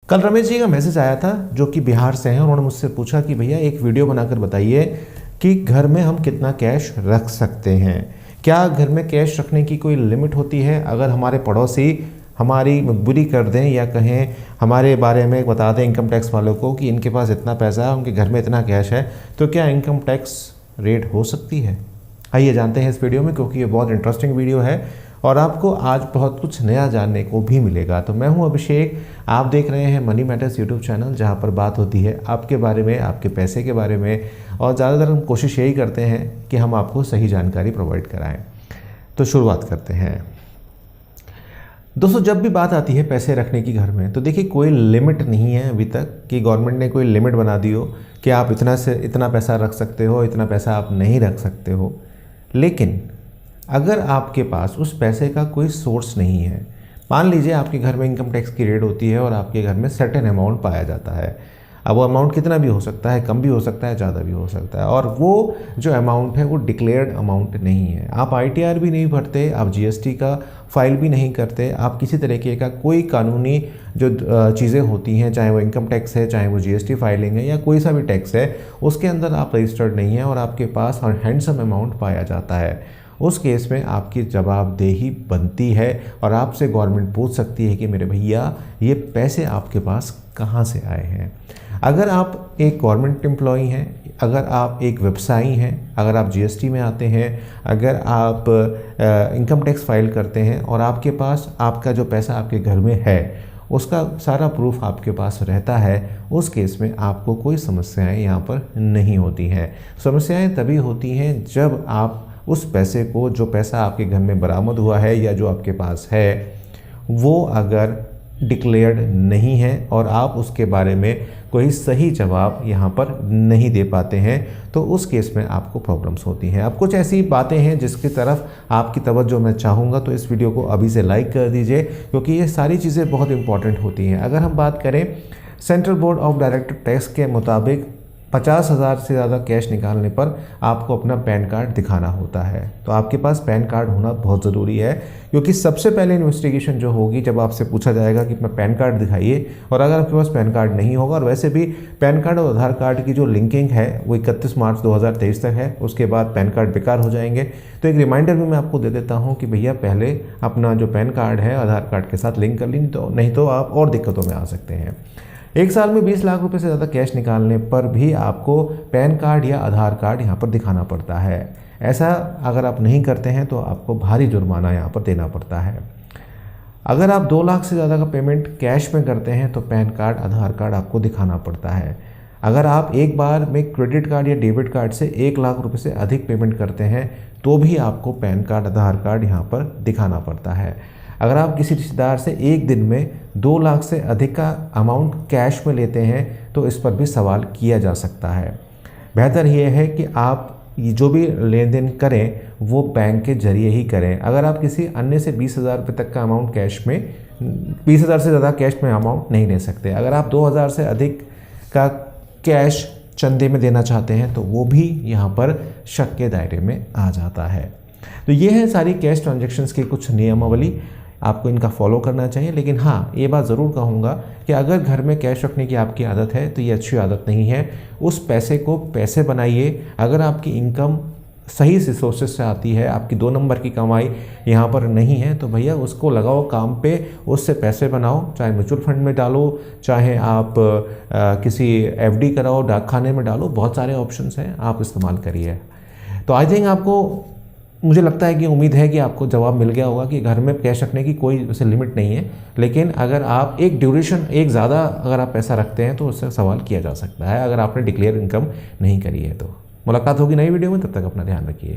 कल रमेश जी का मैसेज आया था जो कि बिहार से हैं। उन्होंने मुझसे पूछा कि भैया एक वीडियो बनाकर बताइए कि घर में हम कितना कैश रख सकते हैं। क्या घर में कैश रखने की कोई लिमिट होती है? अगर हमारे पड़ोसी हमारी मजबूरी कर दें या कहें हमारे बारे में बता दें इनकम टैक्स वालों को कि इनके पास इतना पैसा है, उनके घर में इतना कैश है, तो क्या इनकम टैक्स रेट हो सकती है? आइए जानते हैं इस वीडियो में, क्योंकि ये बहुत इंटरेस्टिंग वीडियो है और आपको आज बहुत कुछ नया जानने को भी मिलेगा। तो मैं हूं अभिषेक, आप देख रहे हैं मनी मैटर्स यूट्यूब चैनल, जहां पर बात होती है आपके बारे में, आपके पैसे के बारे में, और ज़्यादातर हम कोशिश यही करते हैं कि हम आपको सही जानकारी प्रोवाइड कराएं। तो शुरुआत करते हैं। दोस्तों, जब भी बात आती है पैसे रखने की घर में, तो देखिए कोई लिमिट नहीं है अभी तक कि गवर्नमेंट ने कोई लिमिट बना दी हो कि आप इतना से इतना पैसा रख सकते हो, इतना पैसा आप नहीं रख सकते हो। लेकिन अगर आपके पास उस पैसे का कोई सोर्स नहीं है, मान लीजिए आपके घर में इनकम टैक्स की रेट होती है और आपके घर में सर्टेन अमाउंट पाया जाता है। अब वो अमाउंट कितना भी हो सकता है, कम भी हो सकता है, ज़्यादा भी हो सकता है, और वो जो अमाउंट है वो डिक्लेयर्ड अमाउंट नहीं है। आप ITR भी नहीं भरते, आप GST का फाइल भी नहीं करते, आप किसी तरीके का कोई कानूनी जो चीज़ें होती हैं, चाहे वो इनकम टैक्स है, चाहे वो GST फाइलिंग है या कोई सा भी टैक्स है, उसके अंदर आप रजिस्टर्ड नहीं है और आपके पास हैंडसम अमाउंट पाया जाता है। उस केस में आपकी जवाबदेही बनती है और आपसे गवर्नमेंट पूछ सकती है कि मेरे भैया ये पैसे आपके पास कहाँ से आए हैं। अगर आप एक गवर्नमेंट एम्प्लॉई हैं, अगर आप एक व्यवसायी हैं, अगर आप GST में आते हैं, अगर आप इनकम टैक्स फाइल करते हैं और आपके पास आपका जो पैसा आपके घर में है उसका सारा प्रूफ आपके पास रहता है, उस केस में आपको कोई समस्याएं यहाँ पर नहीं होती हैं। समस्याएं तभी होती हैं जब आप उस पैसे को, जो पैसा आपके घर में बरामद हुआ है या जो आपके पास है, वो अगर डिक्लेयर्ड नहीं है और आप उसके बारे में कोई सही जवाब यहाँ पर नहीं दे पाते हैं, तो उस केस में आपको प्रॉब्लम्स होती हैं। अब कुछ ऐसी बातें हैं जिसकी तरफ आपकी तवज्जो मैं चाहूँगा, तो इस वीडियो को अभी से लाइक कर दीजिए, क्योंकि ये सारी चीज़ें बहुत इंपॉर्टेंट होती हैं। अगर हम बात करें central board of direct tax के मुताबिक 50,000 से ज़्यादा कैश निकालने पर आपको अपना पैन कार्ड दिखाना होता है। तो आपके पास पैन कार्ड होना बहुत ज़रूरी है, क्योंकि सबसे पहले इन्वेस्टिगेशन जो होगी जब आपसे पूछा जाएगा कि अपना पैन कार्ड दिखाइए, और अगर आपके पास पैन कार्ड नहीं होगा, और वैसे भी पैन कार्ड और आधार कार्ड की जो लिंकिंग है वो 31 मार्च 2023 तक है, उसके बाद पैन कार्ड बेकार हो जाएंगे। तो एक रिमाइंडर भी मैं आपको दे देता हूँ कि भैया पहले अपना जो पैन कार्ड है आधार कार्ड के साथ लिंक कर ली, तो नहीं तो आप और दिक्कतों में आ सकते हैं। एक साल में 20 लाख रुपए से ज़्यादा कैश निकालने पर भी आपको पैन कार्ड या आधार कार्ड यहाँ पर दिखाना पड़ता है। ऐसा अगर आप नहीं करते हैं तो आपको भारी जुर्माना यहाँ पर देना पड़ता है। अगर आप 2 लाख से ज़्यादा का पेमेंट कैश में करते हैं तो पैन कार्ड, आधार कार्ड आपको दिखाना पड़ता है। अगर आप एक बार में क्रेडिट कार्ड या डेबिट कार्ड से 1 लाख रुपये से अधिक पेमेंट करते हैं तो भी आपको पैन कार्ड, आधार कार्ड यहाँ पर दिखाना पड़ता है। अगर आप किसी रिश्तेदार से एक दिन में 2 लाख से अधिक का अमाउंट कैश में लेते हैं तो इस पर भी सवाल किया जा सकता है। बेहतर यह है कि आप जो भी लेन देन करें वो बैंक के जरिए ही करें। अगर आप किसी अन्य से 20,000 रुपये तक का अमाउंट कैश में, 20,000 से ज़्यादा कैश में अमाउंट नहीं ले सकते। अगर आप 2,000 से अधिक का कैश चंदे में देना चाहते हैं तो वो भी यहाँ पर शक के दायरे में आ जाता है। तो ये है सारी कैश ट्रांजैक्शंस की कुछ नियमावली, आपको इनका फॉलो करना चाहिए। लेकिन हाँ, ये बात ज़रूर कहूँगा कि अगर घर में कैश रखने की आपकी आदत है तो ये अच्छी आदत नहीं है। उस पैसे को पैसे बनाइए। अगर आपकी इनकम सही से सोर्सेस से आती है, आपकी 2 नंबर की कमाई यहाँ पर नहीं है, तो भैया उसको लगाओ काम पे, उससे पैसे बनाओ। चाहे म्यूचुअल फंड में डालो, चाहे आप किसी FD कराओ, डाक खाने में डालो, बहुत सारे ऑप्शंस हैं, आप इस्तेमाल करिए। तो आई थिंक आपको, मुझे लगता है कि उम्मीद है कि आपको जवाब मिल गया होगा कि घर में कैश रखने की कोई वैसे लिमिट नहीं है। लेकिन अगर आप एक ड्यूरेशन, एक ज़्यादा अगर आप पैसा रखते हैं तो उससे सवाल किया जा सकता है, अगर आपने डिक्लेयर इनकम नहीं करी है तो। मुलाकात होगी नई वीडियो में, तब तक अपना ध्यान रखिए।